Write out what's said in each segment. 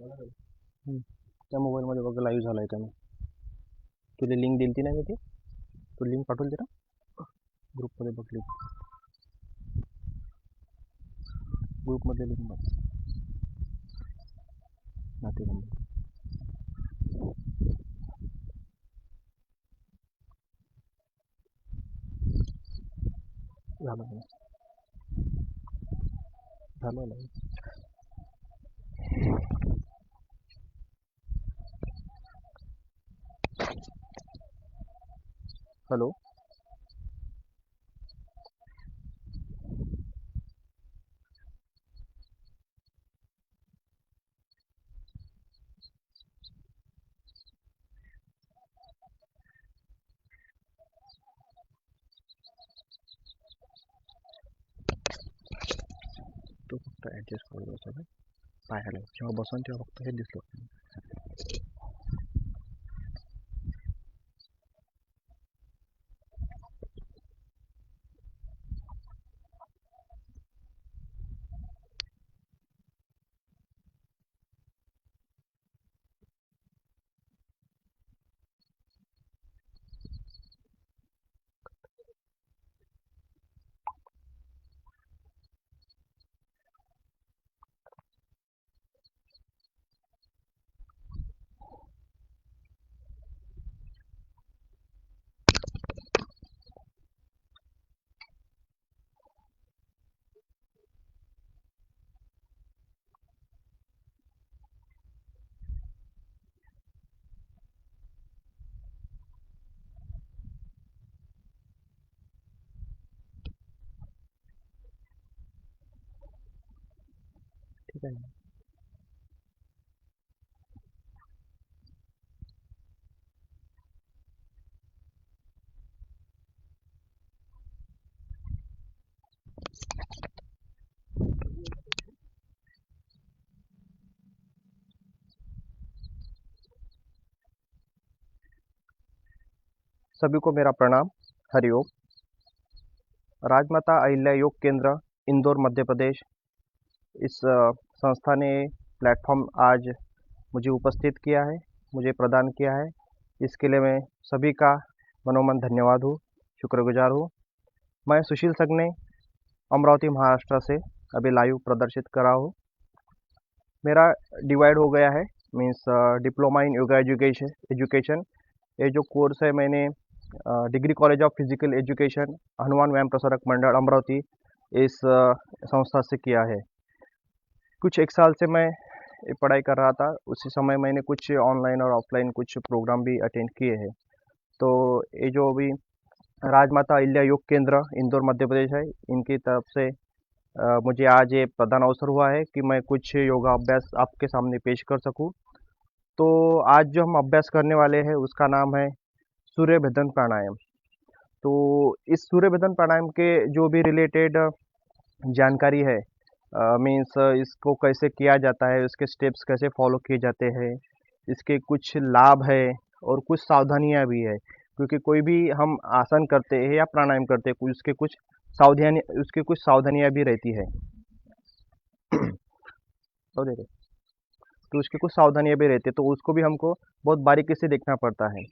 हं. त्या मोबाईलमध्ये बघ लाईव्ह झालाय का मी. तुला लिंक दिलती ना मी ती. तू लिंक पाठवली ना ग्रुपमध्ये बघ लिंक. ग्रुपमध्ये लिंक बघ. नाते झालं ना. झालं ना. हॅलो. तो फक्त ॲडजस्ट करू द्यायचा काय पाहायला जेव्हा बसन तेव्हा फक्त हे दिसलं. ठीक आहे. सभी को मेरा प्रणाम. हरिओम. राजमाता अहिल्या योग केंद्र इंदौर मध्य प्रदेश, इस संस्था ने प्लेटफॉर्म आज मुझे उपस्थित किया है, मुझे प्रदान किया है. इसके लिए मैं सभी का मनोमन धन्यवाद हूँ, शुक्रगुजार हूँ. मैं सुशील सगने अमरावती महाराष्ट्र से अभी लाइव प्रदर्शित कर रहा हूँ. मेरा डिवाइड हो गया है, means diploma in yoga education. ये जो कोर्स है मैंने degree college of physical education Hanuman व्यायाम प्रसारक मंडल अमरावती इस संस्था से किया है. कुछ एक साल से मैं ये पढ़ाई कर रहा था. उसी समय मैंने कुछ ऑनलाइन और ऑफलाइन कुछ प्रोग्राम भी अटेंड किए हैं. तो ये जो अभी राजमाता अहिल्या योग केंद्र इंदौर मध्य प्रदेश है, इनकी तरफ से मुझे आज ये प्रदान अवसर हुआ है कि मैं कुछ योगा अभ्यास आपके सामने पेश कर सकूं. तो आज जो हम अभ्यास करने वाले हैं उसका नाम है सूर्य भेदन प्राणायाम. तो इस सूर्य भेदन प्राणायाम के जो भी रिलेटेड जानकारी है, मीन्स इसको कैसे किया जाता है, उसके स्टेप्स कैसे फॉलो किए जाते हैं, इसके कुछ लाभ है और कुछ सावधानियां भी है. क्योंकि कोई भी हम आसन करते हैं या प्राणायाम करते हैं, उसकी कुछ सावधानियां भी रहती है. तो देखो, तो उसकी कुछ सावधानियां भी रहती है, तो उसको भी हमको बहुत बारीकी से देखना पड़ता है.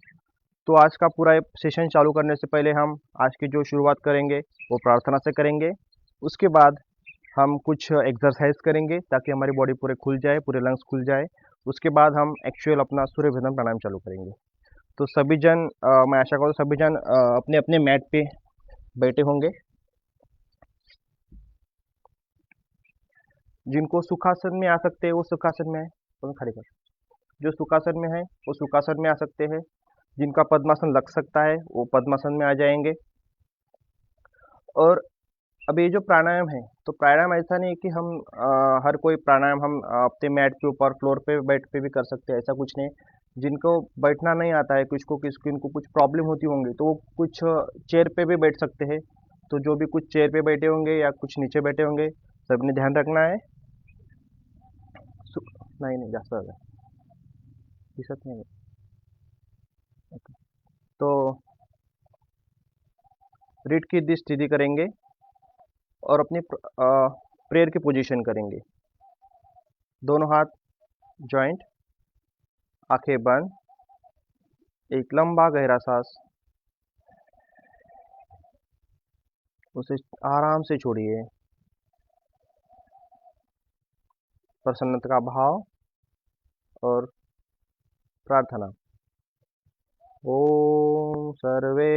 तो आज का पूरा सेशन चालू करने से पहले हम आज की जो शुरुआत करेंगे वो प्रार्थना से करेंगे. उसके बाद हम कुछ एक्सरसाइज करेंगे ताकि हमारी बॉडी पूरे खुल जाए, पूरे लंग्स खुल जाए. उसके बाद हम एक्चुअल अपना सूर्य भेदन प्राणायाम चालू करेंगे. तो सभी जन, मैं आशा करता हूँ सभी जन अपने अपने मैट पे बैठे होंगे. जिनको सुखासन में आ सकते हैं वो सुखासन में है, तो खड़े कर. जो सुखासन में है वो सुखासन में आ सकते हैं. जिनका पद्मासन लग सकता है वो पद्मासन में आ जाएंगे. और अब ये जो प्राणायाम है, तो प्राणायाम ऐसा नहीं है कि हम हर कोई प्राणायाम हम अपने मैट के ऊपर फ्लोर पे बेड पे भी कर सकते हैं, ऐसा कुछ नहीं. जिनको बैठना नहीं आता है, कुछ को किनको कुछ प्रॉब्लम होती होंगी तो वो कुछ चेयर पे भी बैठ सकते हैं. तो जो भी कुछ चेयर पे बैठे होंगे या कुछ नीचे बैठे होंगे, सबने ध्यान रखना है. नहीं नहीं जास्त झालं. दिसत नाही. तो रीढ़ की स्थिति करेंगे और अपनी प्रेयर की पोजीशन करेंगे. दोनों हाथ जॉइंट, आंखें बंद, एक लंबा गहरा सांस, उसे आराम से छोड़िए। प्रसन्नता का भाव और प्रार्थना। ओम सर्वे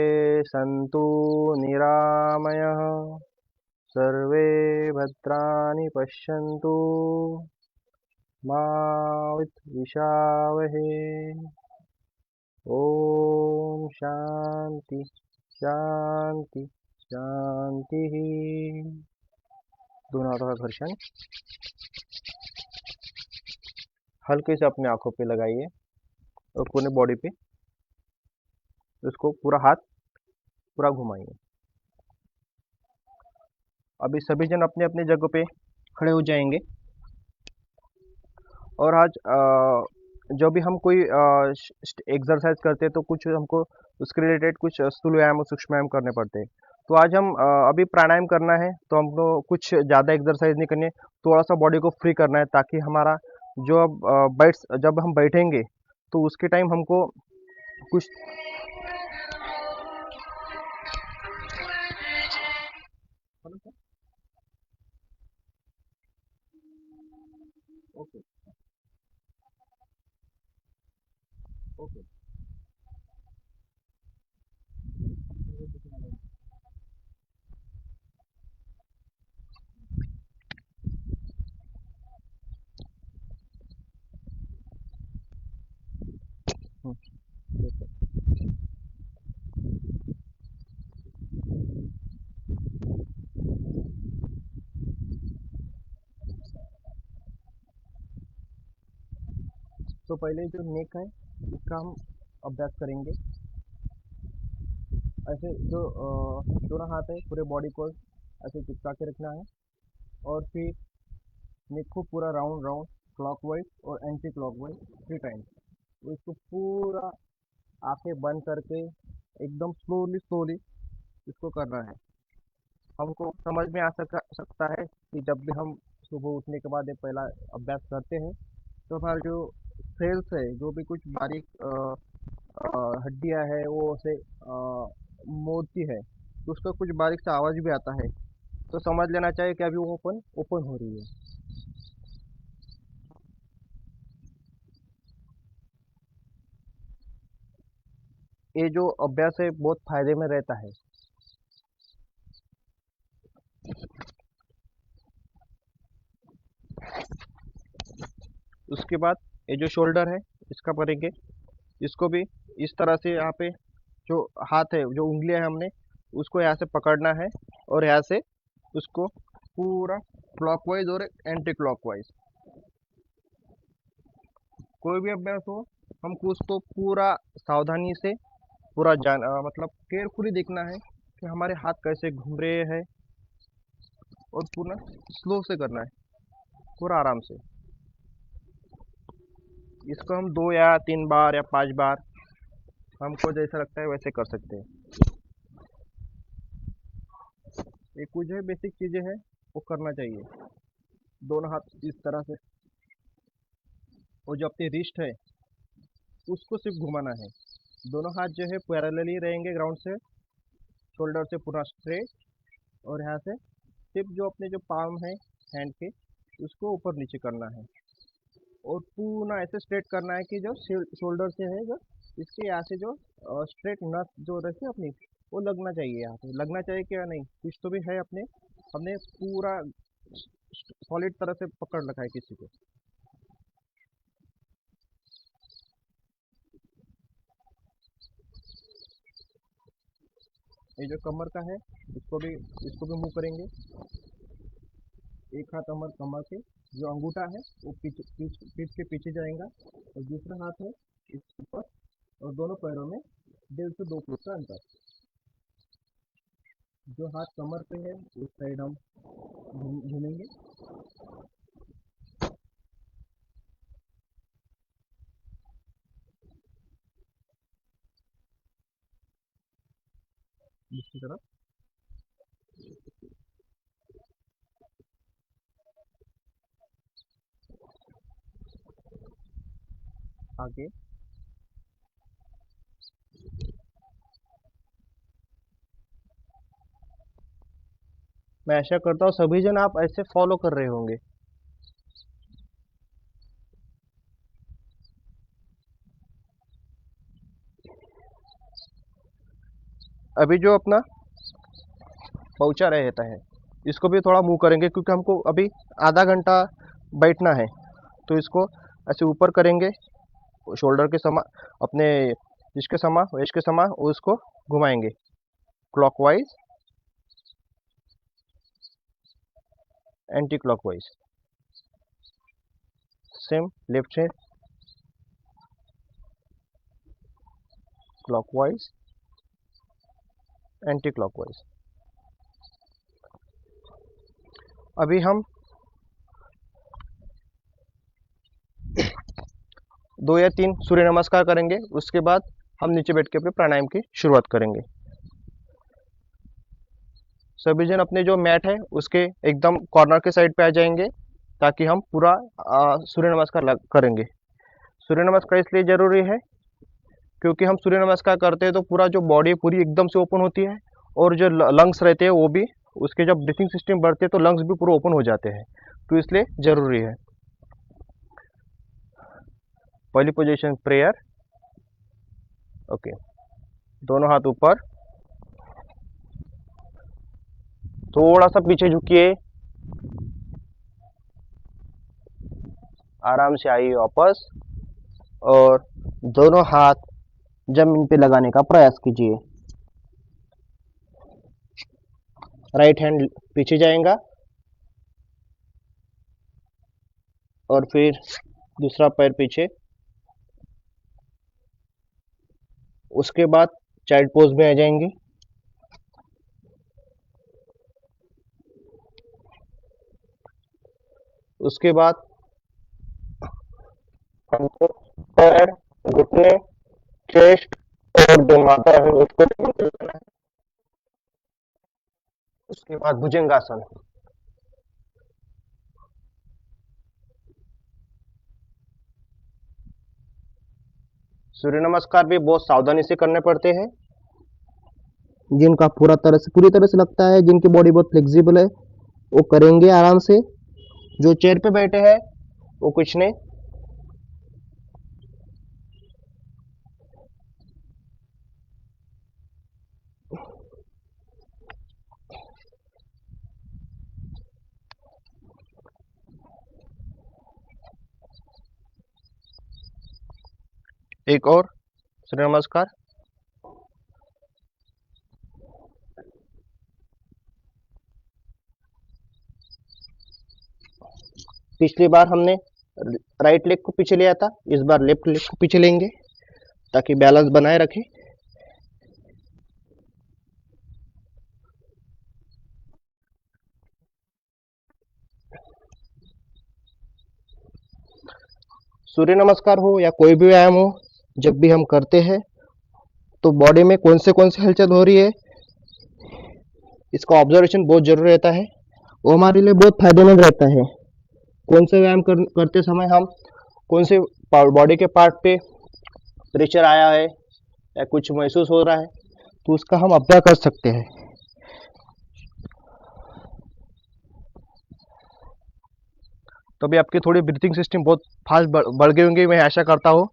सन्तु निरामयः, सर्वे भद्राणि पश्यन्तु, मा विद्विषावहे। ओम शांति शांति शांति। दोनों हाथों का घर्षण हल्के से अपने आंखों पे लगाइए और पूरे बॉडी पे उसको पूरा हाथ पूरा घुमाइए। अभी सभी जन अपने अपने जगह पे खड़े हो जाएंगे और आज जो भी हम कोई एक्सरसाइज करते हैं तो कुछ हमको उसके रिलेटेड कुछ स्थूल व्यायाम और सूक्ष्म व्यायाम करने पड़ते हैं। तो आज हम अभी प्राणायाम करना है, तो हमको कुछ ज़्यादा एक्सरसाइज नहीं करनी है, थोड़ा सा बॉडी को फ्री करना है ताकि हमारा जो अब जब हम बैठेंगे तो उसके टाइम हमको कुछ ओके ओके। तो पहले जो नेक है इसका हम अभ्यास करेंगे। ऐसे जो दोनों हाथ है पूरे बॉडी को ऐसे चिपका के रखना है और फिर नेक को पूरा राउंड राउंड क्लॉकवाइज और एंटी क्लॉकवाइज 3 टाइम्स। तो इसको पूरा आंखें बंद करके एकदम स्लोली स्लोली इसको करना है। हमको समझ में आ सकता है कि जब भी हम सुबह उठने के बाद ये पहला अभ्यास करते हैं तो हमारे जो सेल्स है, जो भी कुछ बारीक हड्डियां है वो उसे मोड़ती है, तो उसका कुछ बारीक सा आवाज भी आता है। तो समझ लेना चाहिए कि अभी वो ओपन ओपन हो रही है। ये जो अभ्यास है बहुत फायदे में रहता है। उसके बाद ये जो शोल्डर है इसका करेंगे। इसको भी इस तरह से यहाँ पे जो हाथ है, जो उंगलियां है, हमने उसको यहाँ से पकड़ना है और यहाँ से उसको पूरा क्लॉकवाइज और एंटी क्लॉकवाइज कोई भी अभ्यास हो हमको उसको पूरा सावधानी से पूरा मतलब केयरफुली देखना है कि हमारे हाथ कैसे घूम रहे हैं और पूरा स्लो से करना है, पूरा आराम से। इसको हम 2 या 3 बार या 5 बार हमको जैसा लगता है वैसे कर सकते हैं। ये कुछ है बेसिक चीजें हैं वो करना चाहिए। दोनों हाथ इस तरह से और जो अपनी रिस्ट है उसको सिर्फ घुमाना है। दोनों हाथ जो है पैरेलली रहेंगे ग्राउंड से, शोल्डर से पूरा स्ट्रेट, और यहाँ से सिर्फ जो अपने जो पाम है हैंड के उसको ऊपर नीचे करना है और पूरा ऐसे स्ट्रेट करना है कि जो शोल्डर से है जो इसके यहाँ से जो स्ट्रेट नस जो रहती है अपनी वो लगना चाहिए। यहाँ पे लगना चाहिए क्या नहीं, कुछ तो भी है अपने हमने पूरा सॉलिड तरह से पकड़ रखा है किसी को। ये जो कमर का है इसको भी मूव करेंगे। एक हाथ कमर कमर के जो अंगूठा है वो पीठ के पीछे जाएगा और दूसरा हाथ है इस ऊपर, और दोनों पैरों में 1.5 से 2 फुट का अंतर। जो हाथ कमर पे है उस साइड हम घूमेंगे। दूसरी तरफ आगे मैं आशा करता हूँ सभी जन आप ऐसे फॉलो कर रहे होंगे। अभी जो अपना पहुंचा रहता है इसको भी थोड़ा मूव करेंगे क्योंकि हमको अभी आधा घंटा बैठना है। तो इसको ऐसे ऊपर करेंगे शोल्डर के समा अपने इसके समा वेस्ट के समा उसको घुमाएंगे clockwise anti clockwise. Same left से क्लॉकवाइज एंटी क्लॉकवाइज। अभी हम 2 या 3 सूर्य नमस्कार करेंगे, उसके बाद हम नीचे बैठ के अपने प्राणायाम की शुरुआत करेंगे। सभी जन अपने जो मैट है उसके एकदम कॉर्नर के साइड पे आ जाएंगे ताकि हम पूरा सूर्य नमस्कार करेंगे। सूर्य नमस्कार इसलिए ज़रूरी है क्योंकि हम सूर्य नमस्कार करते हैं तो पूरा जो बॉडी पूरी एकदम से ओपन होती है और जो लंग्स रहते हैं वो भी उसके जब ब्रीथिंग सिस्टम बढ़ते हैं तो लंग्स भी पूरे ओपन हो जाते हैं, तो इसलिए ज़रूरी है। पहली पोजीशन प्रेयर। ओके, दोनों हाथ ऊपर, थोड़ा सा पीछे झुकिए, आराम से आइए वापस और दोनों हाथ जमीन पे लगाने का प्रयास कीजिए। राइट हैंड पीछे जाएगा और फिर दूसरा पैर पीछे, उसके बाद चाइल्ड पोज में आ जाएंगे। उसके बाद हमको पैर, घुटने, चेस्ट और जो माथा है उसको करना है। उसके बाद भुजंगासन। सूर्य नमस्कार भी बहुत सावधानी से करने पड़ते हैं। जिनका पूरी तरह से लगता है, जिनकी बॉडी बहुत फ्लेक्सिबल है वो करेंगे आराम से। जो चेयर पे बैठे हैं वो कुछ नहीं। एक और सूर्य नमस्कार। पिछली बार हमने राइट लेग को पीछे लिया था, इस बार लेफ्ट लेग को पीछे लेंगे ताकि बैलेंस बनाए रखें। सूर्य नमस्कार हो या कोई भी व्यायाम हो, जब भी हम करते हैं तो बॉडी में कौन से हलचल हो रही है इसका ऑब्जर्वेशन बहुत जरूरी रहता है। वो हमारे लिए बहुत फायदेमंद रहता है। कौन से व्यायाम करते समय हम कौन से बॉडी के पार्ट पे प्रेशर आया है या कुछ महसूस हो रहा है तो उसका हम अभ्यास कर सकते हैं। तो अभी आपकी थोड़ी ब्रीथिंग सिस्टम बहुत फास्ट बढ़ गई होंगी, मैं आशा करता हूँ।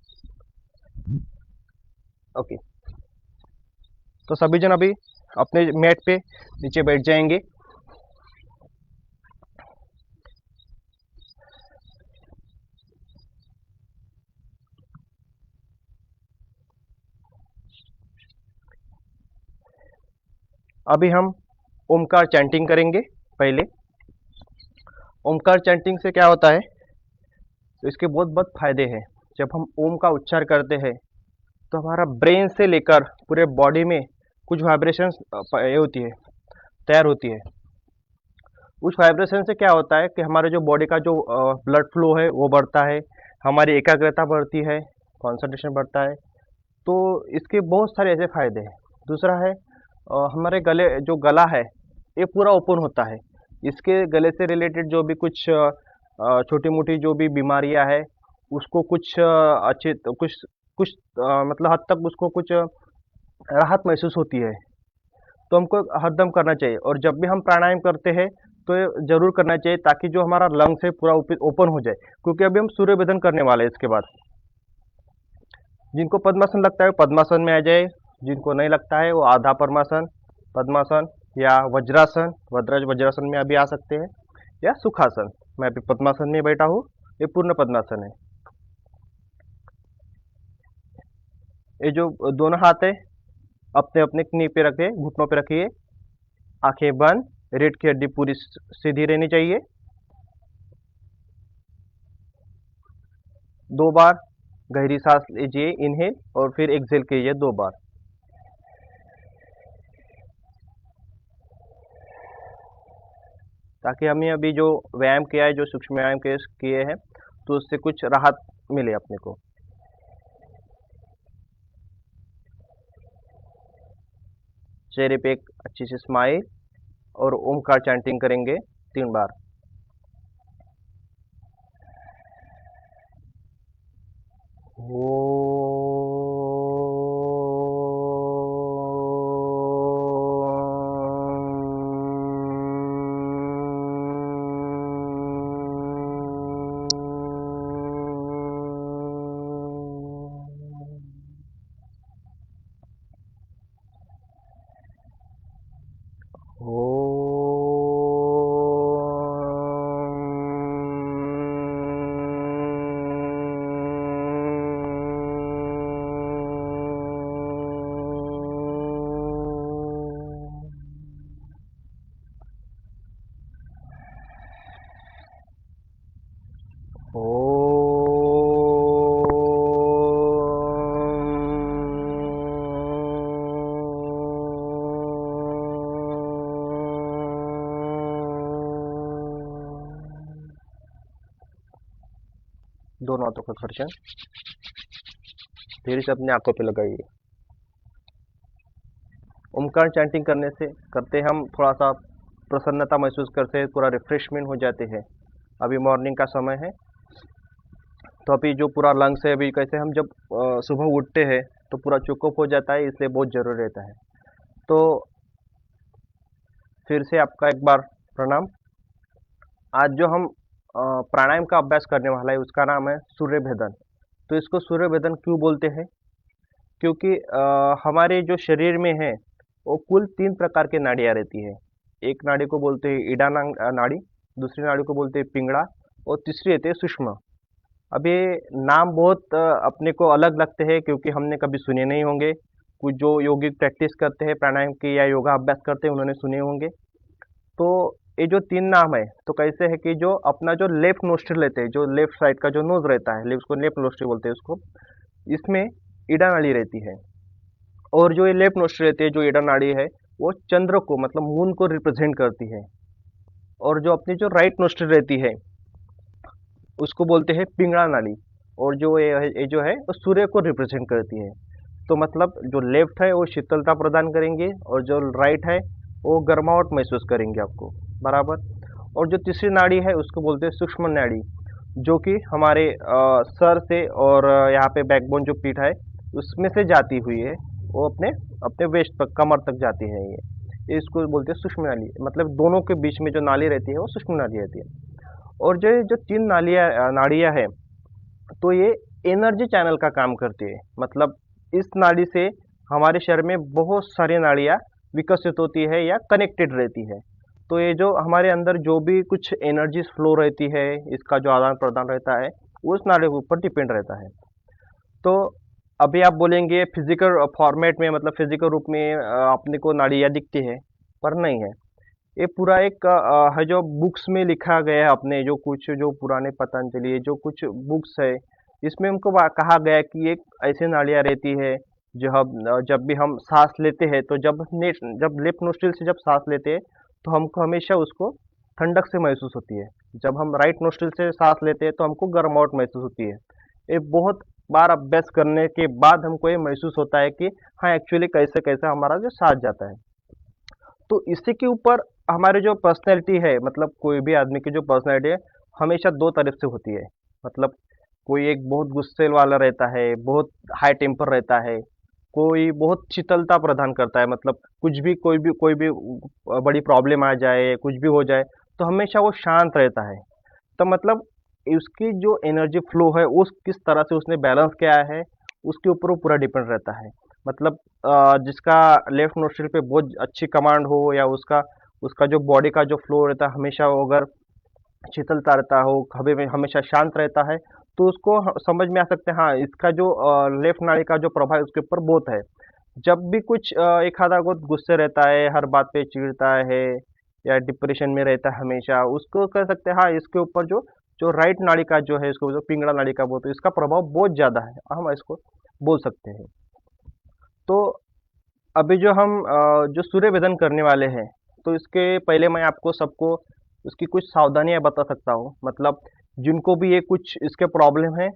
ओके, तो सभी जन अभी अपने मैट पे नीचे बैठ जाएंगे। अभी हम ओमकार चैंटिंग करेंगे। पहले ओमकार चैंटिंग से क्या होता है तो इसके बहुत बहुत फायदे हैं। जब हम ओम का उच्चार करते हैं तो हमारा ब्रेन से लेकर पूरे बॉडी में कुछ वाइब्रेशंस ये होती है, तैयार होती है। उस वाइब्रेशन से क्या होता है कि हमारे जो बॉडी का जो ब्लड फ्लो है वो बढ़ता है, हमारी एकाग्रता बढ़ती है, कंसंट्रेशन बढ़ता है। तो इसके बहुत सारे ऐसे फायदे हैं। दूसरा है हमारे गले जो गला है ये पूरा ओपन होता है। इसके गले से रिलेटेड जो भी कुछ छोटी मोटी जो भी बीमारियां है उसको कुछ अच्छे कुछ कुछ मतलब हद तक उसको कुछ राहत महसूस होती है। तो हमको हरदम करना चाहिए, और जब भी हम प्राणायाम करते हैं तो ये ज़रूर करना चाहिए, ताकि जो हमारा लंग्स है पूरा ओपन हो जाए। क्योंकि अभी हम सूर्य भेदन करने वाले हैं इसके बाद। जिनको पद्मासन लगता है वो पद्मासन में आ जाए, जिनको नहीं लगता है वो आधा पद्मासन, पद्मासन या वज्रासन, वज्रासन में अभी आ सकते हैं, या सुखासन। मैं अभी पद्मासन में बैठा हूँ, ये पूर्ण पद्मासन है। ये जो दोनों हाथ है अपने अपने कनी पे रखे, घुटनों पे रखिए, आंखें बंद, रीढ़ की हड्डी पूरी सीधी रहनी चाहिए। 2 बार गहरी सांस लीजिए, इनहेल, और फिर एक्सहेल कीजिए 2 बार। ताकि हमें अभी जो व्यायाम किया है, जो सूक्ष्म व्यायाम किए हैं, तो उससे कुछ राहत मिले अपने को। चेहरे पे एक अच्छी सी स्माइल, और ओमकार चैंटिंग करेंगे 3 बार। दोनों हाथों का घर्षण धीरे से अपनी आंखों पे लगाइए। ओमकार चैंटिंग करते हम थोड़ा सा प्रसन्नता महसूस करते हैं, पूरा रिफ्रेशमेंट हो जाते हैं। अभी मॉर्निंग का समय है, तो अभी जो पूरा लंग्स है, अभी कैसे हम जब सुबह उठते हैं तो पूरा चोकअप हो जाता है, इसलिए बहुत जरूरी रहता है। तो फिर से आपका एक बार प्रणाम। आज जो हम प्राणायाम का अभ्यास करने वाला है उसका नाम है सूर्य भेदन। तो इसको सूर्य भेदन क्यों बोलते हैं? क्योंकि हमारे जो शरीर में है वो कुल 3 प्रकार की नाड़ियाँ रहती है। एक नाड़ी को बोलते हैं ईडा नाड़ी, दूसरी नाड़ी को बोलते हैं पिंगला, और तीसरी रहती है सुषमा। अब ये नाम बहुत अपने को अलग लगते हैं, क्योंकि हमने कभी सुने नहीं होंगे। कुछ जो यौगिक प्रैक्टिस करते हैं प्राणायाम की या योगा अभ्यास करते हैं उन्होंने सुने होंगे। तो ये जो 3 नाम है, तो कैसे है कि जो अपना जो लेफ्ट नोस्ट्रिल रहते हैं, जो लेफ्ट साइड का जो नोज रहता है, उसको लेफ्ट नोस्ट्रिल बोलते हैं उसको, इसमें ईडा नाड़ी रहती है। और जो ये लेफ्ट नोस्ट्रिल रहती है, जो ईडा नाड़ी है, वो चंद्र को मतलब मून को रिप्रेजेंट करती है। और जो अपनी जो राइट नोस्ट्रिल रहती है उसको बोलते हैं पिंगला नाड़ी, और जो ये जो है वो सूर्य को रिप्रेजेंट करती है। तो मतलब जो लेफ्ट है वो शीतलता प्रदान करेंगे, और जो राइट है वो गर्माहट महसूस करेंगे आपको, बराबर। और जो तीसरी नाड़ी है उसको बोलते हैं सूक्ष्म नाड़ी, जो कि हमारे सर से और यहाँ पे बैकबोन जो पीठ है उसमें से जाती हुई है, वो अपने अपने वेस्ट तक, कमर तक जाती है। ये इसको बोलते हैं सूक्ष्म नाड़ी, मतलब दोनों के बीच में जो नाली रहती है वो सूक्ष्म नाड़ी रहती है। और जो जो 3 नाड़ियाँ है, तो ये एनर्जी चैनल का काम करती है। मतलब इस नाड़ी से हमारे शरीर में बहुत सारी नाड़ियाँ विकसित होती है या कनेक्टेड रहती है। तो ये जो हमारे अंदर जो भी कुछ एनर्जी फ्लो रहती है, इसका जो आदान प्रदान रहता है, उस नाड़ी के ऊपर डिपेंड रहता है। तो अभी आप बोलेंगे फिजिकल फॉर्मेट में, मतलब फिजिकल रूप में अपने को नाड़ियाँ दिखती है, पर नहीं है। ये पूरा एक है जो बुक्स में लिखा गया है, अपने जो कुछ जो पुराने पतंजलि जो कुछ बुक्स है, इसमें हमको कहा गया है कि एक ऐसी नाड़ियाँ रहती है जो हम जब भी हम सांस लेते हैं, तो जब लेफ्ट नोस्ट्रिल से जब सांस लेते हैं तो हमको हमेशा उसको ठंडक से महसूस होती है। जब हम राइट नोस्ट्रिल से सांस लेते हैं तो हमको गर्माहट महसूस होती है। ये बहुत बार अभ्यास करने के बाद हमको ये महसूस होता है कि हाँ, एक्चुअली कैसे कैसे हमारा जो सांस जाता है। तो इसी के ऊपर हमारी जो पर्सनैलिटी है, मतलब कोई भी आदमी की जो पर्सनैलिटी है, हमेशा 2 तरफ से होती है। मतलब कोई एक बहुत गुस्से वाला रहता है, बहुत हाई टेम्पर रहता है, कोई बहुत शीतलता प्रदान करता है, मतलब कुछ भी कोई भी बड़ी प्रॉब्लम आ जाए, कुछ भी हो जाए, तो हमेशा वो शांत रहता है। तो मतलब उसकी जो एनर्जी फ्लो है उस किस तरह से उसने बैलेंस किया है, उसके ऊपर वो पूरा डिपेंड रहता है। मतलब जिसका लेफ्ट नोस्ट्रिल पे बहुत अच्छी कमांड हो, या उसका उसका जो बॉडी का जो फ्लो रहता है हमेशा वो अगर शीतलता रहता हो, हवा में हमेशा शांत रहता है, तो उसको समझ में आ सकते हैं, हाँ इसका जो लेफ्ट नाड़ी का जो प्रभाव है उसके ऊपर बहुत है। जब भी कुछ एक आधा बहुत गुस्से रहता है, हर बात पे चिढ़ता है, या डिप्रेशन में रहता है हमेशा, उसको कह सकते हैं हाँ इसके ऊपर जो जो राइट नाड़ी का जो है, इसको जो पिंगला नाड़ी का बोलते हैं, इसका प्रभाव बहुत ज़्यादा है, हम इसको बोल सकते हैं। तो अभी जो हम जो सूर्य वेदन करने वाले हैं, तो इसके पहले मैं आपको सबको उसकी कुछ सावधानियां बता सकता हूँ। मतलब जिनको भी ये कुछ इसके प्रॉब्लम है,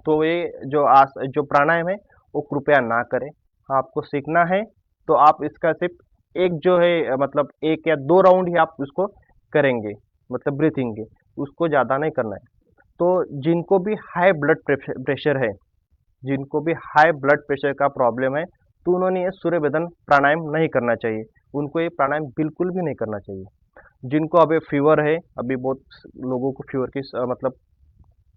तो ये जो प्राणायाम है वो कृपया ना करें। हाँ, आपको सीखना है तो आप इसका सिर्फ एक जो है मतलब एक या दो राउंड ही आप उसको करेंगे, मतलब ब्रीथिंग के, उसको ज़्यादा नहीं करना है। तो जिनको भी हाई ब्लड प्रेशर है, जिनको भी हाई ब्लड प्रेशर का प्रॉब्लम है, तो उन्होंने ये सूर्य वेदन प्राणायाम नहीं करना चाहिए। उनको ये प्राणायाम बिल्कुल भी नहीं करना चाहिए। जिनको अभी फीवर है, अभी बहुत लोगों को फीवर की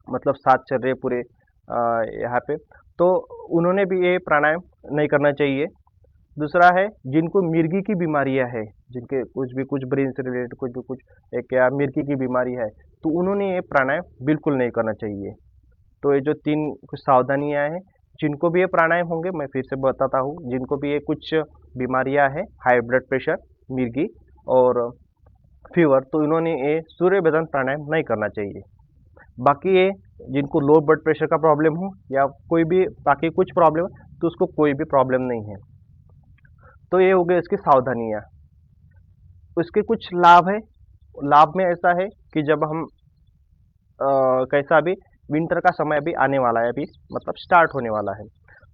मतलब साथ चल रहे पूरे यहाँ पे, तो उन्होंने भी ये प्राणायाम नहीं करना चाहिए। दूसरा है जिनको मिर्गी की बीमारियां है, जिनके कुछ ब्रेन से रिलेटेड कुछ भी कुछ एक या मिर्गी की बीमारी है, तो उन्होंने ये प्राणायाम बिल्कुल नहीं करना चाहिए। तो ये जो तीन कुछ सावधानियां हैं, जिनको भी ये प्राणायाम होंगे, मैं फिर से बताता हूँ, जिनको भी ये कुछ बीमारियां हैं, हाई ब्लड प्रेशर, मिर्गी और फीवर, तो इन्होंने ये सूर्य वेदन प्राणायाम नहीं करना चाहिए। बाकी ये जिनको लो ब्लड प्रेशर का प्रॉब्लम हो या कोई भी बाकी कुछ प्रॉब्लम है, तो उसको कोई भी प्रॉब्लम नहीं है। तो ये हो गए इसकी सावधानियाँ। उसके कुछ लाभ है। लाभ में ऐसा है कि जब हम कैसा अभी विंटर का समय अभी आने वाला है, अभी मतलब स्टार्ट होने वाला है,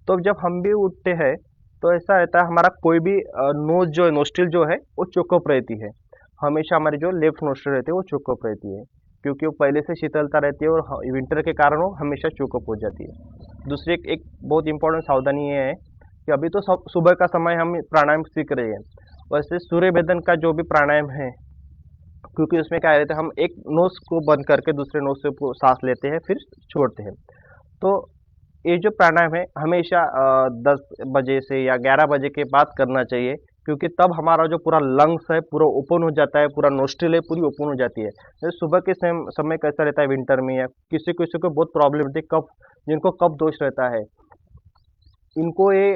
तो जब हम भी उठते हैं, तो ऐसा रहता है हमारा कोई भी नोज जो है, नोस्ट्रिल जो है वो चोकअप रहती है। हमेशा हमारी जो लेफ्ट नोस्ट्रिल रहती है वो चोकअप रहती है, क्योंकि वो पहले से शीतलता रहती है, और विंटर के कारण वो हमेशा चोकअप हो जाती है। दूसरी एक बहुत इंपॉर्टेंट सावधानी ये है कि अभी तो सुबह का समय हम प्राणायाम सीख रहे हैं, वैसे सूर्य वेदन का जो भी प्राणायाम है, क्योंकि उसमें क्या रहता है, हम एक नोज को बंद करके दूसरे नोज से सांस लेते हैं फिर छोड़ते हैं। तो ये जो प्राणायाम है हमेशा 10 बजे से या 11 बजे के बाद करना चाहिए, क्योंकि तब हमारा जो पूरा लंग्स है पूरा ओपन हो जाता है, पूरा नोस्ट्रिल है पूरी ओपन हो जाती है। जैसे सुबह के समय कैसा रहता है विंटर में, या किसी किसी को बहुत प्रॉब्लम होती है, कफ, जिनको कफ दोष रहता है, इनको ये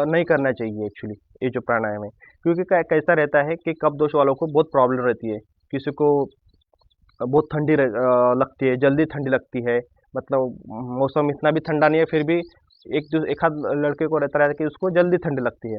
नहीं करना चाहिए एक्चुअली, ये जो प्राणायाम है। क्योंकि कैसा रहता है कि कफ दोष वालों को बहुत प्रॉब्लम रहती है। किसी को बहुत ठंडी लगती है, जल्दी ठंडी लगती है, मतलब मौसम इतना भी ठंडा नहीं है फिर भी एक आध लड़के को रहता है कि उसको जल्दी ठंडी लगती है।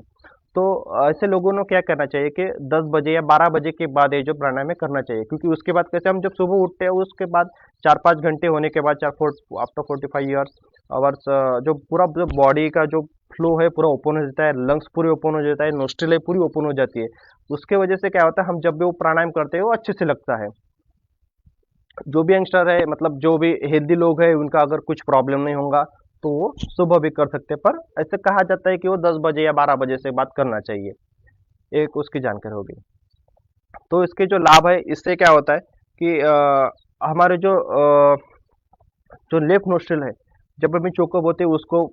तो ऐसे लोगों ने क्या करना चाहिए कि 10 बजे या 12 बजे के बाद ये जो प्राणायाम है करना चाहिए, क्योंकि उसके बाद कैसे हम जब सुबह उठते हैं उसके बाद 4-5 घंटे होने के बाद, आफ्टर 45 आवर्स, जो पूरा जो बॉडी का जो फ्लो है पूरा ओपन हो जाता है, लंग्स पूरे ओपन हो जाता है, नोस्ट्रिल है पूरी ओपन हो जाती है। उसके वजह से क्या होता है, हम जब भी वो प्राणायाम करते हैं वो अच्छे से लगता है। जो भी यंगस्टर है, मतलब जो भी हेल्दी लोग हैं, उनका अगर कुछ प्रॉब्लम नहीं होगा, तो वो सुबह भी कर सकते हैं, पर ऐसे कहा जाता है कि वो 10 बजे या 12 बजे से बात करना चाहिए। एक उसकी जानकारी होगी। तो इसके जो लाभ है, इससे क्या होता है कि हमारे जो लेफ्ट नोस्ट्रिल है, जब हमें चोकअप होते हैं उसको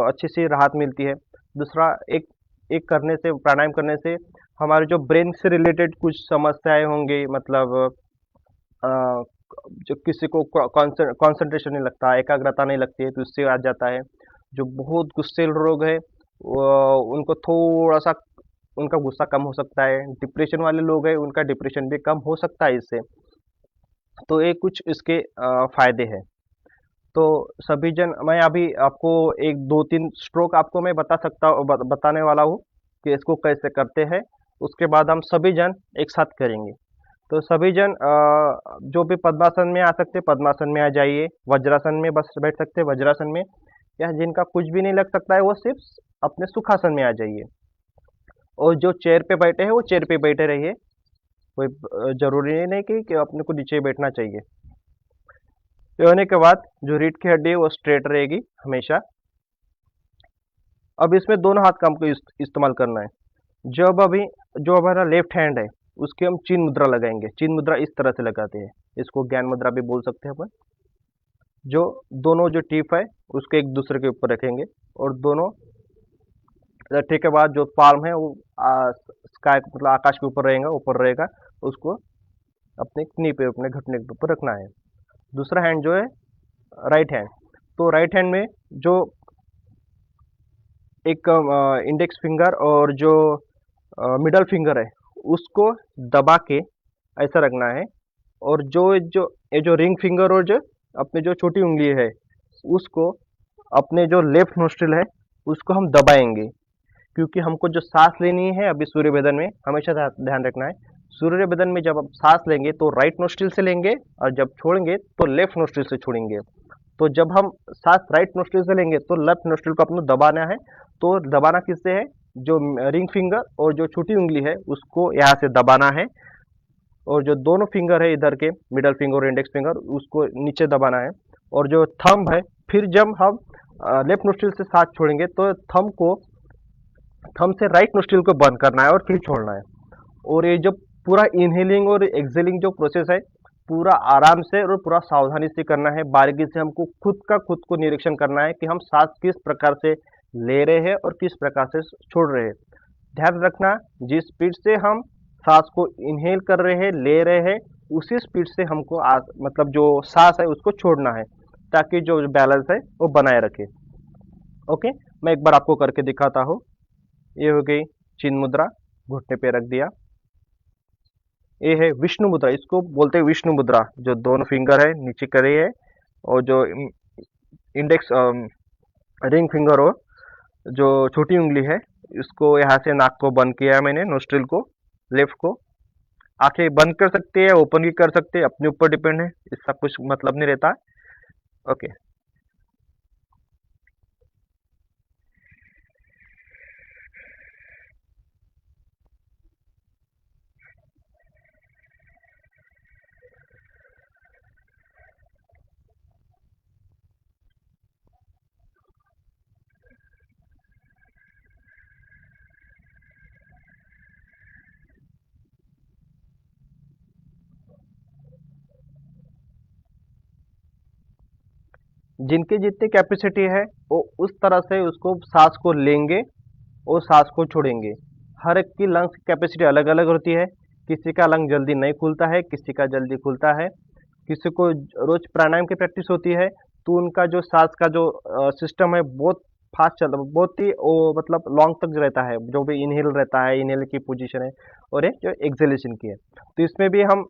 अच्छी सी राहत मिलती है। दूसरा, एक एक करने से, प्राणायाम करने से हमारे जो ब्रेन से रिलेटेड कुछ समस्याएं होंगी, मतलब अ, जो किसी को कंसंट्रेशन नहीं लगता, एकाग्रता नहीं लगती है, तो इससे आ जाता है। जो बहुत गुस्सेल लोग है, उनको थोड़ा सा उनका गुस्सा कम हो सकता है। डिप्रेशन वाले लोग हैं, उनका डिप्रेशन भी कम हो सकता है इससे। तो ये कुछ इसके फायदे हैं। तो सभी जन, मैं अभी आपको एक दो तीन स्ट्रोक आपको मैं बताने वाला हूँ कि इसको कैसे करते हैं। उसके बाद हम सभी जन एक साथ करेंगे। तो सभी जन जो भी पद्मासन में आ सकते पद्मासन में आ जाइए, वज्रासन में बस बैठ सकते वज्रासन में, या जिनका कुछ भी नहीं लग सकता है वो सिर्फ अपने सुखासन में आ जाइए। और जो चेयर पे बैठे हैं वो चेयर पे बैठे रहिए, कोई जरूरी नहीं कि अपने को नीचे बैठना चाहिए। ये होने के बाद जो रीढ़ की हड्डी है वो स्ट्रेट रहेगी हमेशा। अब इसमें दोनों हाथ का हमको इस्तेमाल करना है। जब अभी जो हमारा लेफ्ट हैंड है उसके हम चिन्ह मुद्रा लगाएंगे। चिन्ह मुद्रा इस तरह से लगाते हैं, इसको ज्ञान मुद्रा भी बोल सकते हैं अपन। जो दोनों जो टिप है उसको एक दूसरे के ऊपर रखेंगे और दोनों रखने के बाद जो पाल्म है वो स्काई मतलब आकाश के ऊपर रहेगा, ऊपर रहेगा। उसको अपने नी पे, अपने घुटने के ऊपर रखना है। दूसरा हैंड जो है राइट हैंड, तो राइट हैंड में जो एक इंडेक्स फिंगर और जो मिडल फिंगर है उसको दबा के ऐसा रखना है। और जो जो ये जो रिंग फिंगर और जो अपने जो छोटी उंगली है उसको अपने जो लेफ्ट नोस्ट्रिल है उसको हम दबाएंगे, क्योंकि हमको जो सांस लेनी है अभी सूर्य वेदन में हमेशा ध्यान रखना है। सूर्य वेदन में जब आप सांस लेंगे तो राइट नोस्ट्रिल से लेंगे और जब छोड़ेंगे तो लेफ्ट नोस्ट्रिल से छोड़ेंगे। तो जब हम सांस राइट नोस्ट्रिल से लेंगे तो लेफ्ट नोस्ट्रिल को अपने दबाना है। तो दबाना किससे है? जो रिंग फिंगर और जो छोटी उंगली है उसको यहाँ से दबाना है, और जो दोनों फिंगर है इधर के मिडल फिंगर और इंडेक्स फिंगर उसको नीचे दबाना है। और जो थंब है, फिर जब हम लेफ्ट नोस्ट्रिल से सांस छोड़ेंगे तो थंब से राइट नोस्ट्रिल को बंद करना है और फिर छोड़ना है। और ये जो पूरा इनहेलिंग और एक्सेलिंग जो प्रोसेस है पूरा आराम से और पूरा सावधानी से करना है। बारीकी से हमको खुद को निरीक्षण करना है कि हम सांस किस प्रकार से ले रहे हैं और किस प्रकार से छोड़ रहे हैं। ध्यान रखना, जिस स्पीड से हम सांस को इनहेल कर रहे हैं, ले रहे हैं, उसी स्पीड से हमको मतलब जो सांस है उसको छोड़ना है, ताकि जो बैलेंस है वो बनाए रखे। ओके, मैं एक बार आपको करके दिखाता हूँ। ये हो गई चिन्ह मुद्रा, घुटने पे रख दिया। ये है विष्णु मुद्रा, इसको बोलते हैं विष्णु मुद्रा। जो दोनों फिंगर है नीचे करे है और जो इंडेक्स रिंग फिंगर हो, जो छोटी उंगली है, इसको यहाँ से नाक को बंद किया है मैंने, नोस्ट्रिल को, लेफ्ट को। आंखें बंद कर सकते हैं, ओपन भी कर सकते हैं, अपने ऊपर डिपेंड है, इसका कुछ मतलब नहीं रहता। ओके, जिनकी जितनी कैपेसिटी है वो उस तरह से उसको सांस को लेंगे और सांस को छोड़ेंगे। हर एक की लंग्स की कैपेसिटी अलग अलग होती है। किसी का लंग जल्दी नहीं खुलता है, किसी का जल्दी खुलता है। किसी को रोज प्राणायाम की प्रैक्टिस होती है तो उनका जो सांस का जो सिस्टम है बहुत फास्ट चलता है, बहुत ही वो मतलब लॉन्ग तक रहता है। जो भी इनहेल रहता है, इनहेल की पोजीशन है, और एक जो एक्सेलेशन की है। तो इसमें भी हम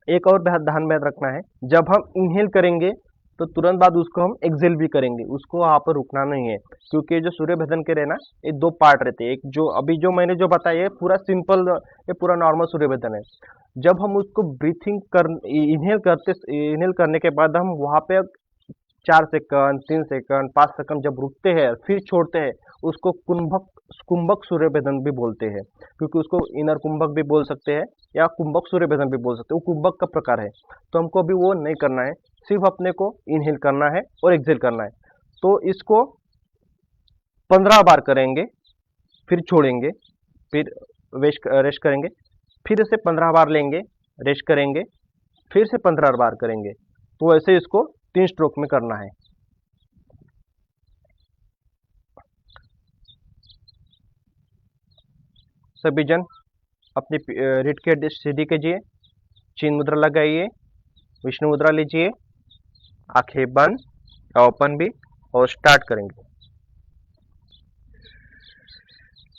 एक और ध्यान में रखना है, जब हम इनहेल करेंगे तो तुरंत बाद उसको हम एक्सेल भी करेंगे, उसको वहाँ पर रुकना नहीं है। क्योंकि जो सूर्य भदन के रहना ये दो पार्ट रहते हैं। एक जो अभी जो मैंने जो बताया ये पूरा सिंपल, ये पूरा नॉर्मल सूर्य भदन है। जब हम उसको ब्रीथिंग कर इनहेल करने के बाद हम वहाँ पे 4 सेकंड, 3 सेकंड, 5 सेकंड जब रुकते हैं फिर छोड़ते हैं, उसको कुंभक कुंभक सूर्य भेदन भी बोलते हैं। क्योंकि उसको इनर कुंभक भी बोल सकते हैं या कुंभक सूर्य भेदन भी बोल सकते हैं, वो कुंभक का प्रकार है। तो हमको अभी वो नहीं करना है, सिर्फ अपने को इनहेल करना है और एक्सेल करना है। तो इसको 15 बार करेंगे, फिर छोड़ेंगे, फिर रेस्ट करेंगे, फिर से 15 बार लेंगे, रेस्ट करेंगे, फिर से 15 बार करेंगे। तो ऐसे इसको 3 स्ट्रोक में करना है। सभी जन अपनी रीढ़ की हड्डी सीधी कीजिए, चिन्ह मुद्रा लगाइए, विष्णु मुद्रा लीजिए, आंखें बंद या ओपन भी, और स्टार्ट करेंगे।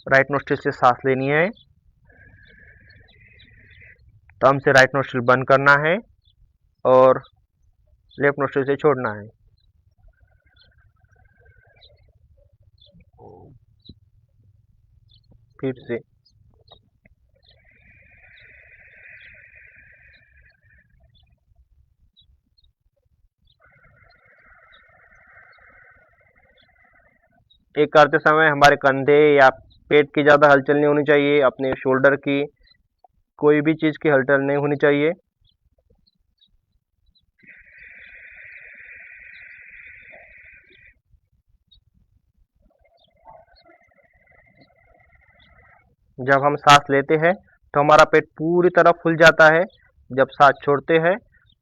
राइट नोस्ट्रिल से सांस लेनी है, थंब से राइट नोस्ट्रिल बंद करना है और लेफ्ट नोस्ट्रिल से छोड़ना है। फिर से ये करते समय हमारे कंधे या पेट की ज़्यादा हलचल नहीं होनी चाहिए, अपने शोल्डर की कोई भी चीज़ की हलचल नहीं होनी चाहिए। जब हम सांस लेते हैं तो हमारा पेट पूरी तरह फूल जाता है, जब सांस छोड़ते हैं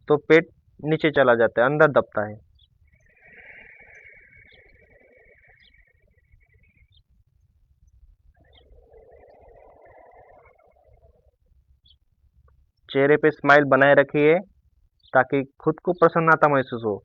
तो पेट नीचे चला जाता है, अंदर दबता है। चेहरे पे स्माइल बनाए रखिए ताकि खुद को प्रसन्नता महसूस हो।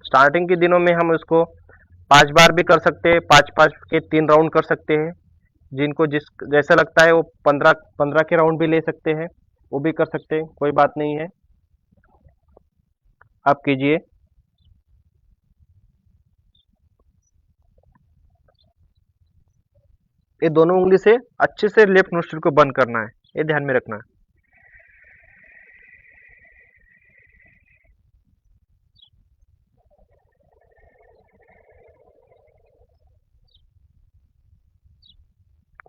स्टार्टिंग के दिनों में हम उसको 5 बार भी कर सकते हैं, 5-5 के 3 राउंड कर सकते हैं। जिनको जिस जैसा लगता है वो 15-15 के राउंड भी ले सकते हैं, वो भी कर सकते हैं, कोई बात नहीं है। आप कीजिए। ये दोनों उंगली से अच्छे से लेफ्ट नोस्ट्रिल को बंद करना है, ये ध्यान में रखना है।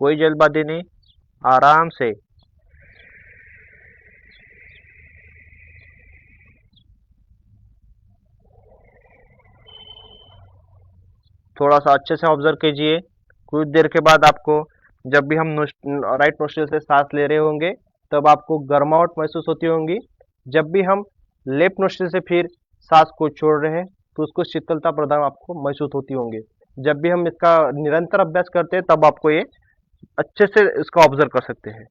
कोई जल्दबाजी नहीं, आराम से। थोड़ा सा अच्छे से ऑब्जर्व कीजिए। कुछ देर के बाद आपको, जब भी हम राइट नोस्ट्रिल से सांस ले रहे होंगे तब आपको गर्माहट महसूस होती होंगी। जब भी हम लेफ्ट नोस्ट्रिल से फिर सांस को छोड़ रहे हैं तो उसको शीतलता प्रदान आपको महसूस होती होंगी। जब भी हम इसका निरंतर अभ्यास करते हैं तब आपको ये अच्छे से इसका ऑब्जर्व कर सकते हैं।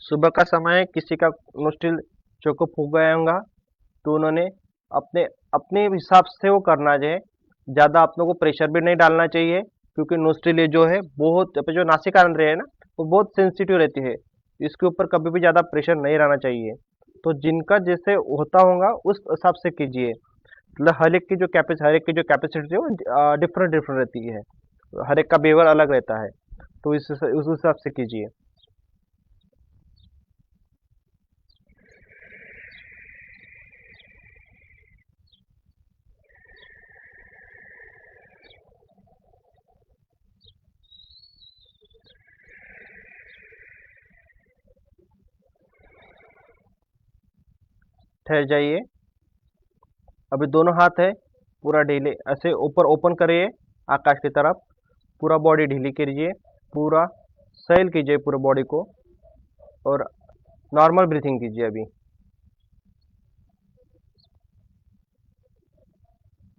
सुबह का समय है, किसी का नोस्ट्रिल चौकअप हो गया होगा तो उन्होंने अपने अपने हिसाब से वो करना चाहिए। ज़्यादा आप लोगों को प्रेशर भी नहीं डालना चाहिए, क्योंकि नोस्ट्रिल ये जो है बहुत जो नासिका रंध्र है ना, वो बहुत सेंसिटिव रहती है। इसके ऊपर कभी भी ज़्यादा प्रेशर नहीं रहना चाहिए। तो जिनका जैसे होता होगा उस हिसाब से कीजिए। मतलब हर एक की जो कैपेसिटी है वो डिफरेंट डिफरेंट रहती है। हर एक का बिहेवियर अलग रहता है, तो उस हिसाब से कीजिए। ठहर जाइए। अभी दोनों हाथ है, पूरा ढीले ऐसे ऊपर ओपन करिए आकाश की तरफ। पूरा बॉडी ढीली कीजिए, पूरा सैल कीजिए पूरे बॉडी को, और नॉर्मल ब्रीथिंग कीजिए अभी।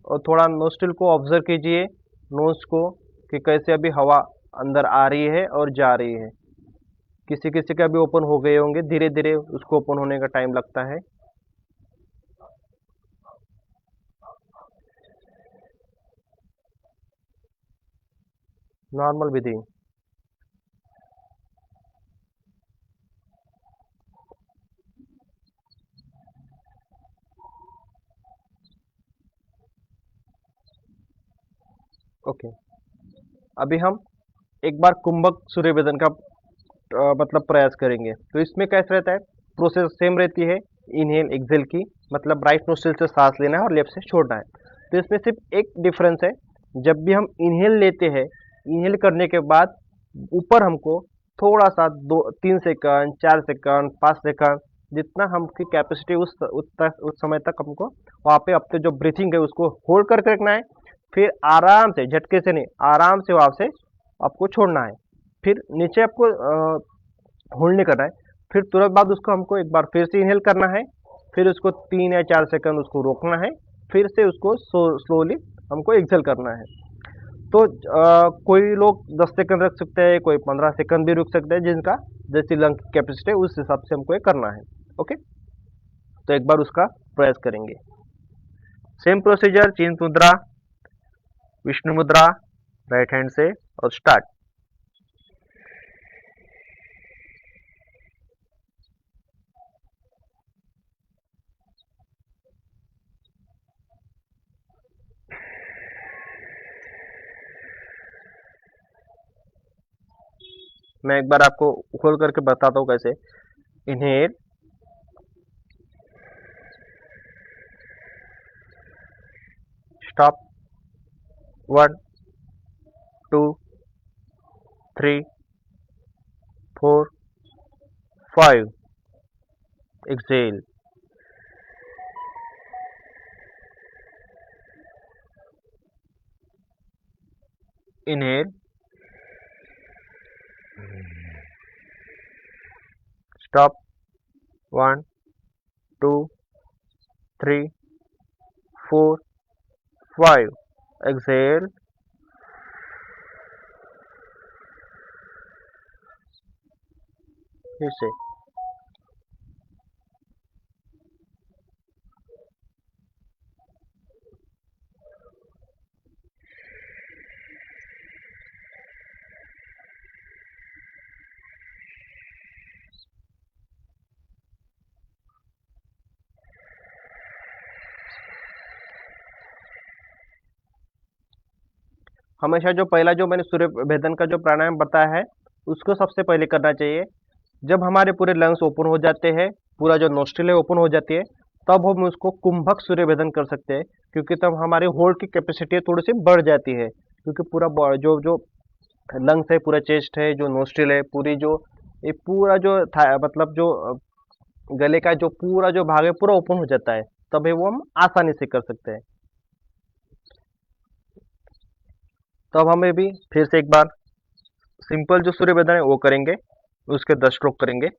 और थोड़ा नोस्ट्रिल को ऑब्जर्व कीजिए, नोज को, कि कैसे अभी हवा अंदर आ रही है और जा रही है। किसी किसी के अभी ओपन हो गए होंगे, धीरे धीरे उसको ओपन होने का टाइम लगता है। Normal breathing. ओके। अभी हम एक बार कुंभक सूर्य वेदन का मतलब प्रयास करेंगे। तो इसमें कैसे रहता है, प्रोसेस सेम रहती है, इनहेल एक्सेल की। मतलब राइट नोस्ट्रिल से सांस लेना है और लेफ्ट से छोड़ना है। तो इसमें सिर्फ एक डिफरेंस है, जब भी हम इनहेल लेते हैं, इनहेल करने के बाद ऊपर हमको थोड़ा सा 2-3 सेकंड, 4 सेकंड, 5 सेकंड, जितना हमकी कैपेसिटी उस समय तक हमको वहाँ पे अपने जो ब्रीथिंग है उसको होल्ड करके रखना है। फिर आराम से, झटके से नहीं, आराम से वहाँ से आपको छोड़ना है। फिर नीचे आपको होल्ड नहीं करना है। फिर तुरंत बाद उसको हमको एक बार फिर से इनहेल करना है, फिर उसको 3 या 4 सेकंड उसको रोकना है, फिर से उसको स्लोली हमको एक्सेल करना है। तो कोई लोग 10 सेकंड रख सकते हैं, कोई 15 सेकंड भी रुक सकते हैं, जिनका जैसी लंग की कैपेसिटी है उस हिसाब से हमको ये करना है। ओके, तो एक बार उसका प्रयास करेंगे। सेम प्रोसीजर, चिन्ह मुद्रा, विष्णु मुद्रा, राइट हैंड से और स्टार्ट। मैं एक बार आपको खोल करके बताता हूँ कैसे। Inhale, stop, 1 2 3 4 5, exhale, inhale, stop, 1 2 3 4 5, exhale, फिर से। हमेशा जो पहला जो मैंने सूर्य भेदन का जो प्राणायाम बताया है उसको सबसे पहले करना चाहिए। जब हमारे पूरे लंग्स ओपन हो जाते हैं, पूरा जो नोस्ट्रिल है ओपन हो जाती है, तब हम उसको कुंभक सूर्य भेदन कर सकते हैं, क्योंकि तब हमारे होल्ड की कैपेसिटी थोड़ी सी बढ़ जाती है, क्योंकि पूरा जो जो लंग्स है, पूरा चेस्ट है, जो नोस्ट्रिल है, पूरी जो ये पूरा जो मतलब जो गले का जो पूरा जो भाग है पूरा ओपन हो जाता है, तभी वो हम आसानी से कर सकते हैं। तो अब हमें भी फिर से एक बार सिंपल जो सूर्य भेदन है वो करेंगे, उसके 10 स्ट्रोक करेंगे।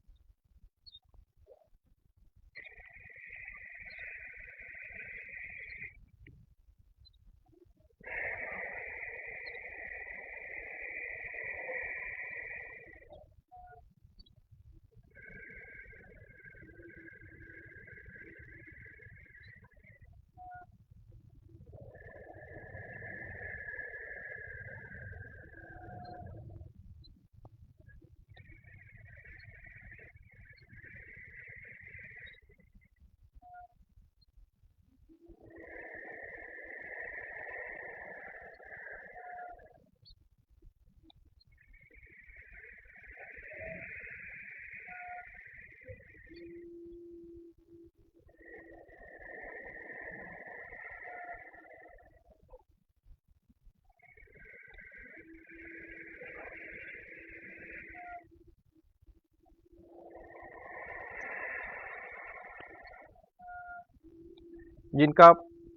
जिनका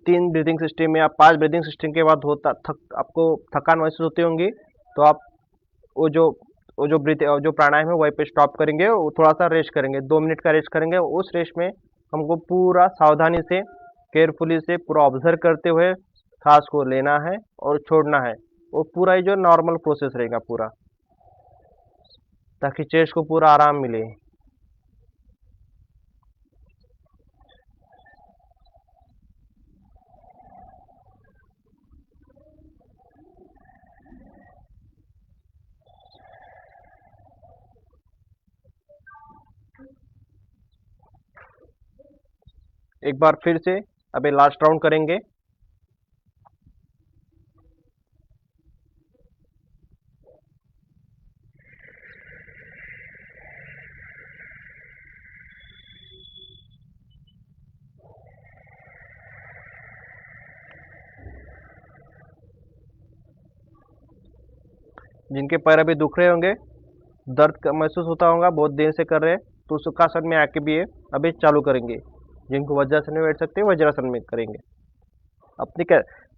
3 ब्रीदिंग सिस्टम या 5 ब्रीदिंग सिस्टम के बाद होता आपको थकान महसूस होती होंगी, तो आप वो जो जो प्राणायाम है वहीं पे स्टॉप करेंगे, वो थोड़ा सा रेस्ट करेंगे, 2 मिनट का रेस्ट करेंगे। उस रेस्ट में हमको पूरा सावधानी से, केयरफुली से पूरा ऑब्जर्व करते हुए सांस को लेना है और छोड़ना है। वो पूरा ही जो नॉर्मल प्रोसेस रहेगा पूरा, ताकि चेस्ट को पूरा आराम मिले। एक बार फिर से अभी लास्ट राउंड करेंगे। जिनके पैर अभी दुख रहे होंगे, दर्द महसूस होता होगा, बहुत देर से कर रहे हैं, तो सुखासन में आके भी ये अभी चालू करेंगे। जिनको वज्रासन में बैठ सकते हैं वज्रासन में करेंगे। अपनी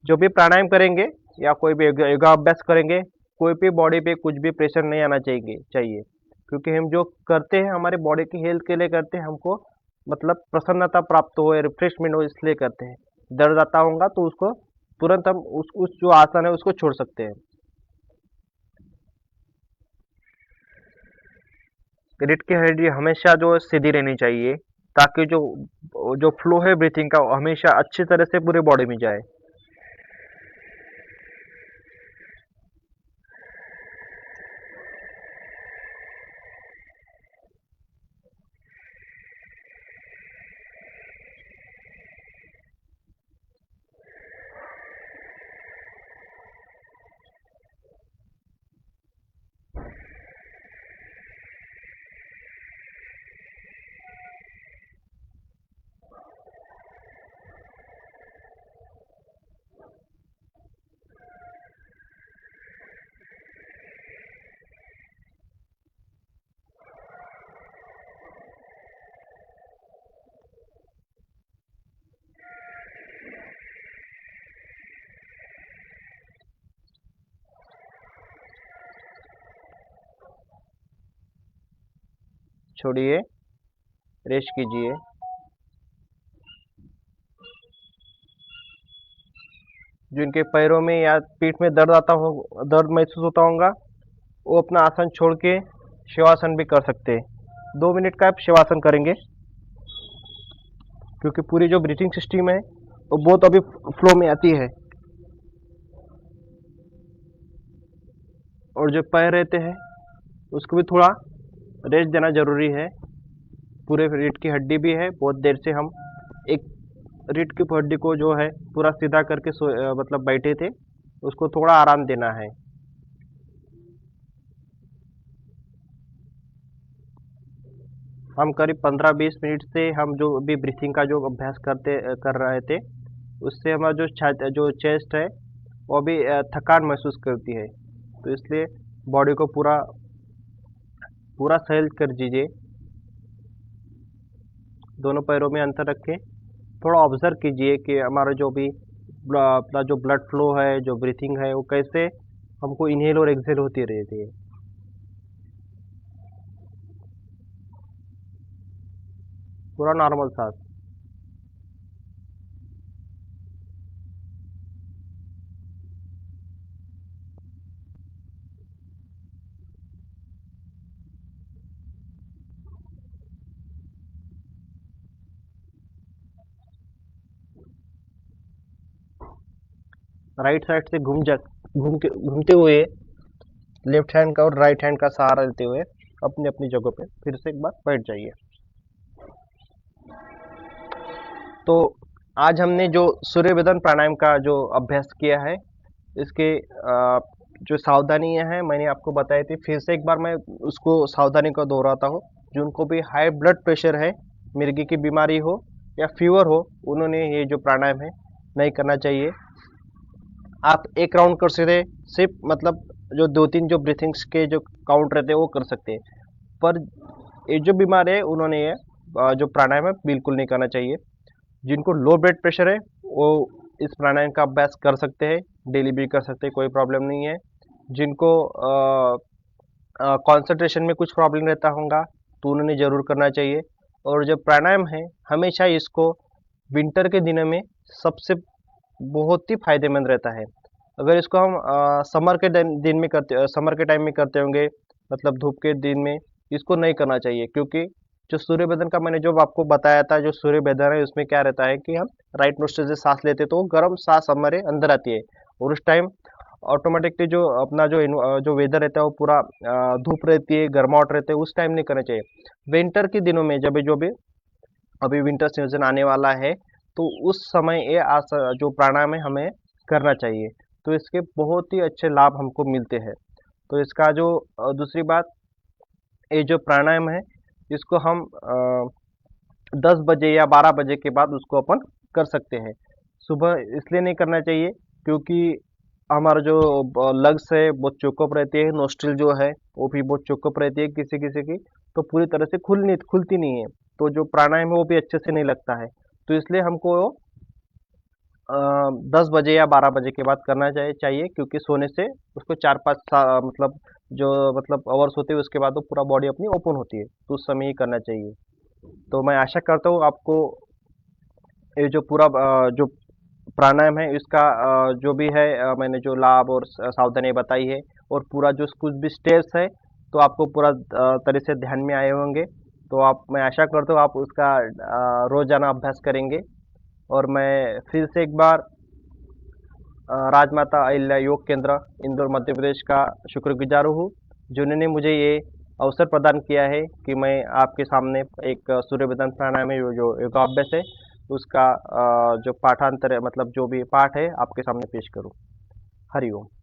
जो भी प्राणायाम करेंगे या कोई भी योगाभ्यास करेंगे, कोई भी बॉडी पे कुछ भी प्रेशर नहीं आना चाहिए, क्योंकि हम जो करते हैं हमारे बॉडी की हेल्थ के लिए करते हैं, हमको मतलब प्रसन्नता प्राप्त हो, रिफ्रेशमेंट हो, इसलिए करते हैं। दर्द आता होगा तो उसको तुरंत हम उस जो आसन है उसको छोड़ सकते हैं। रीढ़ की हड्डी हमेशा जो सीधी रहनी चाहिए, ताकि जो जो फ्लो है ब्रीथिंग का वो हमेशा अच्छी तरह से पूरे बॉडी में जाए। छोड़िए, रेस्ट कीजिए। जिनके पैरों में या पीठ में दर्द आता हो, दर्द महसूस होता होगा, वो अपना आसन छोड़ के शिवासन भी कर सकते हैं। 2 मिनट का आप शिवासन करेंगे, क्योंकि पूरी जो ब्रीथिंग सिस्टम है वो बहुत अभी फ्लो में आती है। और जो पैर रहते हैं उसको भी थोड़ा रेस्ट देना जरूरी है। पूरे रीढ़ की हड्डी भी है, बहुत देर से हम एक रीढ़ की हड्डी को जो है पूरा सीधा करके मतलब बैठे थे, उसको थोड़ा आराम देना है। हम करीब 15-20 मिनट से हम जो भी ब्रीथिंग का जो अभ्यास कर रहे थे, उससे हमारा जो छाती जो चेस्ट है वो भी थकान महसूस करती है। तो इसलिए बॉडी को पूरा पूरा सहल कर दीजिए। दोनों पैरों में अंतर रखें। थोड़ा ऑब्जर्व कीजिए कि हमारा जो भी अपना जो ब्लड फ्लो है, जो ब्रीथिंग है, वो कैसे हमको इनहेल और एक्सहेल होती रहती है। पूरा नॉर्मल सांस। राइट साइड से घूमते हुए लेफ्ट हैंड का और राइट हैंड का सहारा लेते हुए अपनी अपनी जगह पे फिर से एक बार बैठ जाइए। तो आज हमने जो सूर्य वेदन प्राणायाम का जो अभ्यास किया है, इसके जो सावधानियां हैं मैंने आपको बताई थी। फिर से एक बार मैं उसको सावधानी को दोहराता हूँ। जिनको भी हाई ब्लड प्रेशर है, मिर्गी की बीमारी हो या फीवर हो, उन्होंने ये जो प्राणायाम है नहीं करना चाहिए। आप एक राउंड कर सकते हैं, सिर्फ मतलब जो 2-3 जो ब्रीथिंग्स के जो काउंट रहते हैं वो कर सकते हैं। पर ये जो बीमार है उन्होंने ये जो प्राणायाम है बिल्कुल नहीं करना चाहिए। जिनको लो ब्लड प्रेशर है वो इस प्राणायाम का अभ्यास कर सकते हैं, डेली भी कर सकते हैं, कोई प्रॉब्लम नहीं है। जिनको कंसंट्रेशन में कुछ प्रॉब्लम रहता होगा तो उन्होंने ज़रूर करना चाहिए। और जो प्राणायाम है हमेशा इसको विंटर के दिनों में सबसे बहुत ही फायदेमंद रहता है। अगर इसको हम समर के दिन में करते समर के टाइम में करते होंगे, मतलब धूप के दिन में, इसको नहीं करना चाहिए। क्योंकि जो सूर्य वेदन का मैंने जो आपको बताया था, जो सूर्य वेदन है उसमें क्या रहता है कि हम राइट नोस्ट्रिल से सांस लेते तो गर्म सांस हमारे अंदर आती है, और उस टाइम ऑटोमेटिकली जो अपना जो वेदर रहता है वो पूरा धूप रहती है, गर्माहट रहते है, उस टाइम नहीं करना चाहिए। विंटर के दिनों में जब जो भी अभी विंटर सीजन आने वाला है, तो उस समय ये जो प्राणायाम है हमें करना चाहिए। तो इसके बहुत ही अच्छे लाभ हमको मिलते हैं। तो इसका जो दूसरी बात, ये जो प्राणायाम है इसको हम 10 बजे या 12 बजे के बाद उसको अपन कर सकते हैं। सुबह इसलिए नहीं करना चाहिए क्योंकि हमारा जो लग्स है बहुत चोकअप रहती है, नोस्ट्रिल जो है वो भी बहुत चोकअप रहती है किसी किसी की, तो पूरी तरह से खुलती नहीं है। तो जो प्राणायाम है वो भी अच्छे से नहीं लगता है। तो इसलिए हमको 10 बजे या 12 बजे के बाद करना चाहिए, क्योंकि सोने से उसको 4-5 मतलब जो मतलब आवर्स होते हैं उसके बाद वो पूरा बॉडी अपनी ओपन होती है, तो उस समय ही करना चाहिए। तो मैं आशा करता हूँ आपको ये जो पूरा जो प्राणायाम है इसका जो भी है मैंने जो लाभ और सावधानी बताई है और पूरा जो कुछ भी स्टेप्स है तो आपको पूरा तरह से ध्यान में आए होंगे। तो आप मैं आशा करता हूँ आप उसका रोजाना अभ्यास करेंगे। और मैं फिर से एक बार राजमाता अहिल्या योग केंद्र इंदौर मध्य प्रदेश का शुक्रगुजार हूँ, जिन्होंने मुझे ये अवसर प्रदान किया है कि मैं आपके सामने एक सूर्यबंधन प्राणायाम है जो योगाभ्यास है उसका जो पाठांतर है मतलब जो भी पाठ है आपके सामने पेश करूँ। हरि ओम।